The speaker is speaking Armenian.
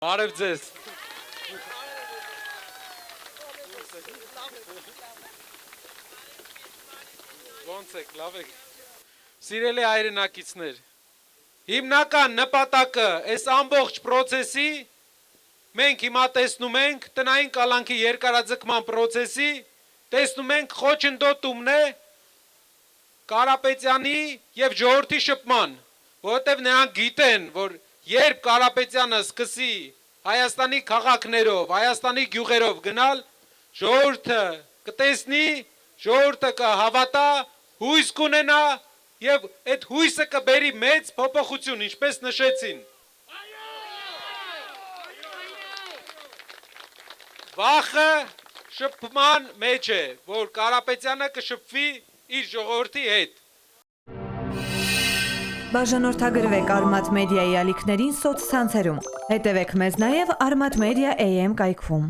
Բարև ձեզ։ Ոնց եք, լավ եք։ Սիրելի հայրենակիցներ, հիմնական նպատակը այս ամբողջ process-ի մենք հիմա տեսնում ենք տնային կալանքի երկարաձգման process-ի, տեսնում ենք խոչընդոտումն է Կարապետյանի եւ ժողովրդի շփման, որովհետեւ նրանք գիտեն, որ երբ Կարապետյանը սկսի Հայաստանի քաղաքներով, Հայաստանի գյուղերով գնալ, ժողովուրդը կտեսնի, ժողովուրդը կհավատա, հույս կունենա եւ այդ հույսը կբերի մեծ փոփոխություն, ինչպես նշեցին։ Վախը շփման մեջ է, որ Կարապետյանը կշփվի իր ժողովրդի հետ։ Բաժանորդագրվեք Արմատ մեդիայի ալիքներին սոցցանցերում։ Հետևեք մեզ նաև Արմատ մեդիա AM կայքում։